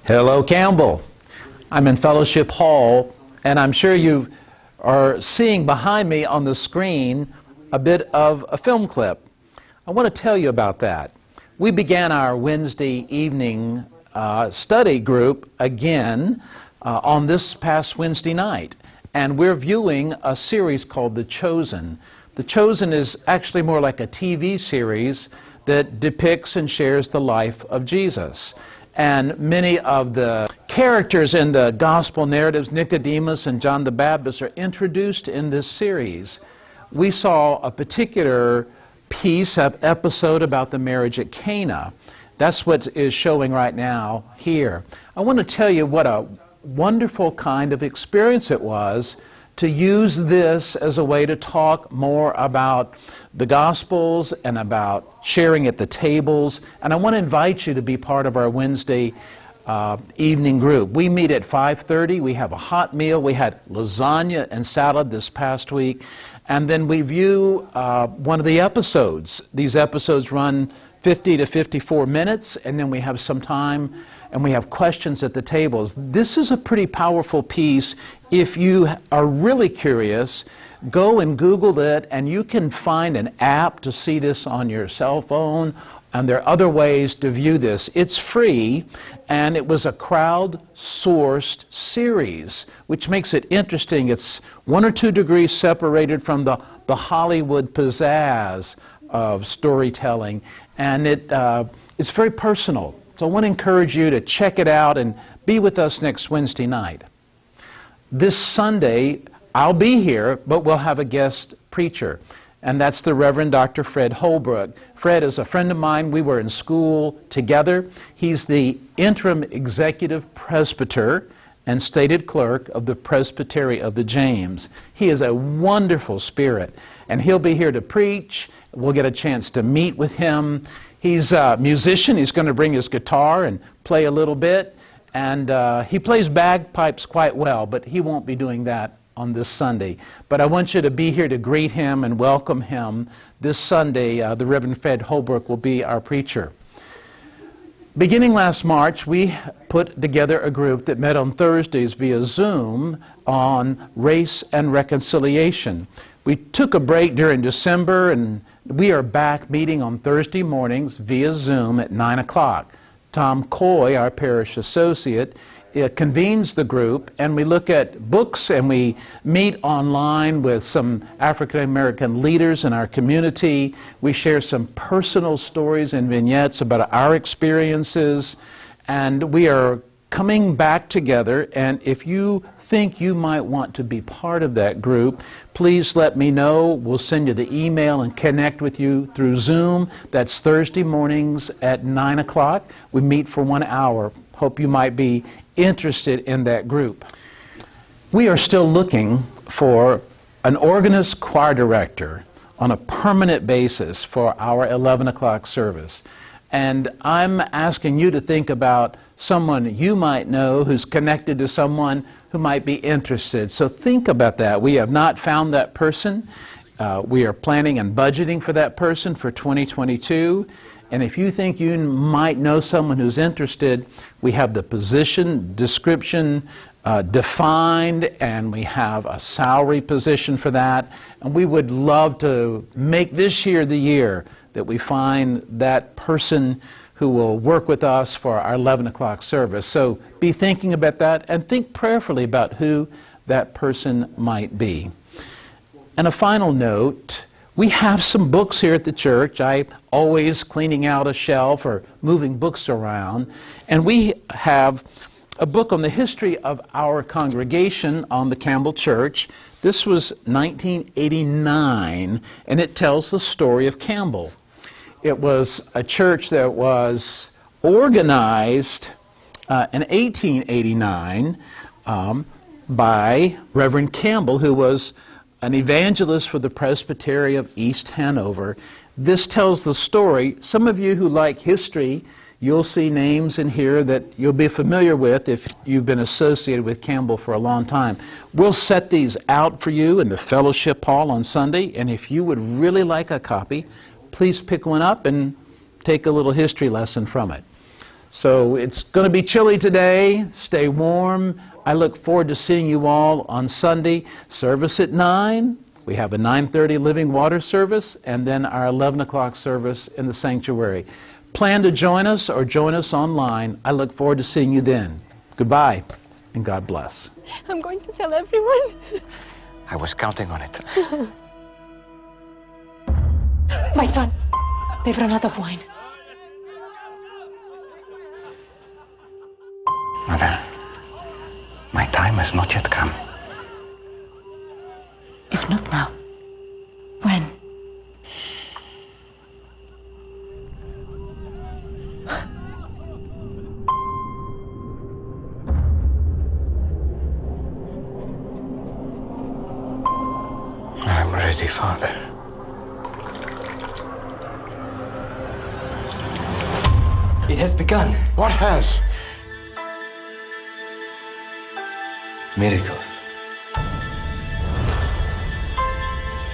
Hello, Campbell. I'm in Fellowship Hall, and I'm sure you are seeing behind me on the screen a bit of a film clip. I want to tell you about that. We began our Wednesday evening study group again on this past Wednesday night, and we're viewing a series called The Chosen. The Chosen is actually more like a TV series that depicts and shares the life of Jesus. And many of the characters in the gospel narratives, Nicodemus and John the Baptist, are introduced in this series. We saw a particular piece of episode about the marriage at Cana. That's what is showing right now here. I want to tell you what a wonderful kind of experience it was to use this as a way to talk more about the Gospels and about sharing at the tables. And I want to invite you to be part of our Wednesday evening group. We meet at 5:30. We have a hot meal. We had lasagna and salad this past week. And then we view one of the episodes. These episodes run 50 to 54 minutes, and then we have some time and we have questions at the tables. This is a pretty powerful piece. If you are really curious, go and Google it, and you can find an app to see this on your cell phone, and there are other ways to view this. It's free, and it was a crowd-sourced series, which makes it interesting. It's 1 or 2 degrees separated from the Hollywood pizzazz of storytelling, and it's very personal. So I want to encourage you to check it out and be with us next Wednesday night. This Sunday, I'll be here, but we'll have a guest preacher, and that's the Reverend Dr. Fred Holbrook. Fred is a friend of mine. We were in school together. He's the interim executive presbyter and stated clerk of the Presbyterian of the James. He is a wonderful spirit, and he'll be here to preach. We'll get a chance to meet with him. He's a musician. He's going to bring his guitar and play a little bit. And he plays bagpipes quite well, but he won't be doing that on this Sunday. But I want you to be here to greet him and welcome him. This Sunday, the Reverend Fred Holbrook will be our preacher. Beginning last March, we put together a group that met on Thursdays via Zoom on race and reconciliation. We took a break during December, and we are back meeting on Thursday mornings via Zoom at 9 o'clock. Tom Coy, our parish associate, convenes the group, and we look at books, and we meet online with some African American leaders in our community. We share some personal stories and vignettes about our experiences, and we are coming back together. And if you think you might want to be part of that group, please let me know. We'll send you the email and connect with you through Zoom. That's Thursday mornings at 9 o'clock. We meet for 1 hour. Hope you might be interested in that group. We are still looking for an organist choir director on a permanent basis for our 11 o'clock service. And I'm asking you to think about someone you might know who's connected to someone who might be interested. So think about that. We have not found that person. We are planning and budgeting for that person for 2022. And if you think you might know someone who's interested, we have the position description defined, and we have a salary position for that. And we would love to make this year the year that we find that person who will work with us for our 11 o'clock service. So be thinking about that, and think prayerfully about who that person might be. And a final note, we have some books here at the church. I'm always cleaning out a shelf or moving books around. And we have a book on the history of our congregation on the Campbell Church. This was 1989, and it tells the story of Campbell. It was a church that was organized in 1889 by Reverend Campbell, who was an evangelist for the Presbyterian of East Hanover. This tells the story. Some of you who like history, you'll see names in here that you'll be familiar with if you've been associated with Campbell for a long time. We'll set these out for you in the fellowship hall on Sunday, and if you would really like a copy, please pick one up and take a little history lesson from it. So it's going to be chilly today. Stay warm. I look forward to seeing you all on Sunday. Service at 9. We have a 9:30 living water service, and then our 11 o'clock service in the sanctuary. Plan to join us or join us online. I look forward to seeing you then. Goodbye, and God bless. I'm going to tell everyone. I was counting on it. My son, they've run out of wine. Mother, my time has not yet come. If not now, when? I'm ready, Father. It has begun. What has? Miracles.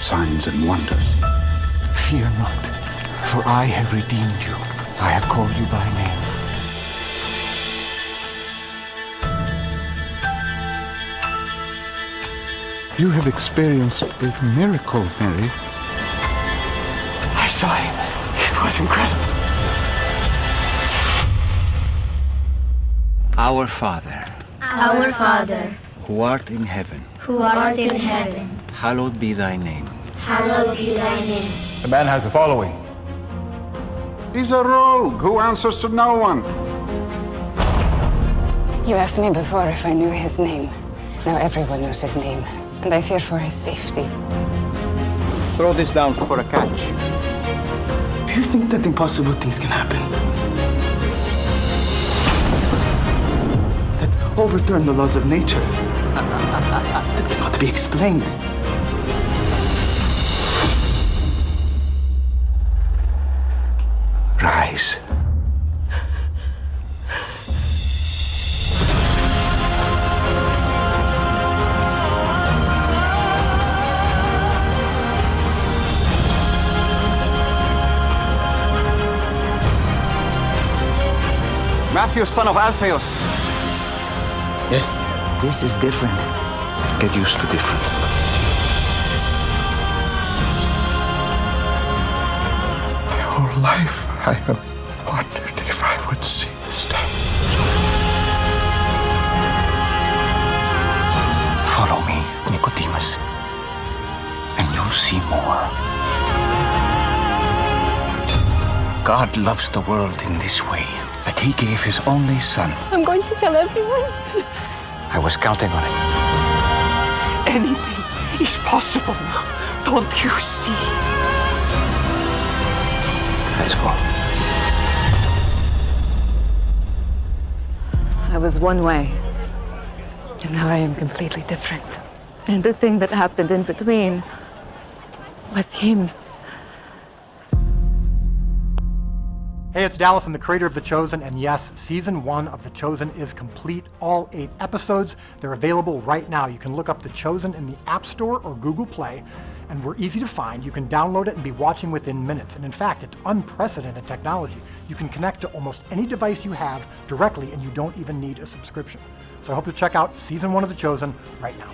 Signs and wonders. Fear not, for I have redeemed you. I have called you by name. You have experienced a miracle, Mary. I saw him. It was incredible. Our Father, Our Father, who art in heaven, who art in heaven, hallowed be thy name. hallowed be thy name. The man has a following. He's a rogue who answers to no one. You asked me before if I knew his name. Now everyone knows his name, and I fear for his safety. Throw this down for a catch. Do you think that impossible things can happen? That overturn the laws of nature? That cannot be explained. Rise. Matthew, son of Alphaeus. Yes. This is different. Get used to different. My whole life I have wondered if I would see this day. Follow me, Nicodemus, and you'll see more. God loves the world in this way, that he gave his only son. I'm going to tell everyone. I was counting on it. Anything is possible now. Don't you see? Let's go. I was one way, and now I am completely different. And the thing that happened in between was him. Hey, it's Dallas. I'm the creator of The Chosen, and yes, season 1 of The Chosen is complete. All 8 episodes, they're available right now. You can look up The Chosen in the App Store or Google Play, and we're easy to find. You can download it and be watching within minutes. And in fact, it's unprecedented technology. You can connect to almost any device you have directly, and you don't even need a subscription. So I hope you'll check out season 1 of The Chosen right now.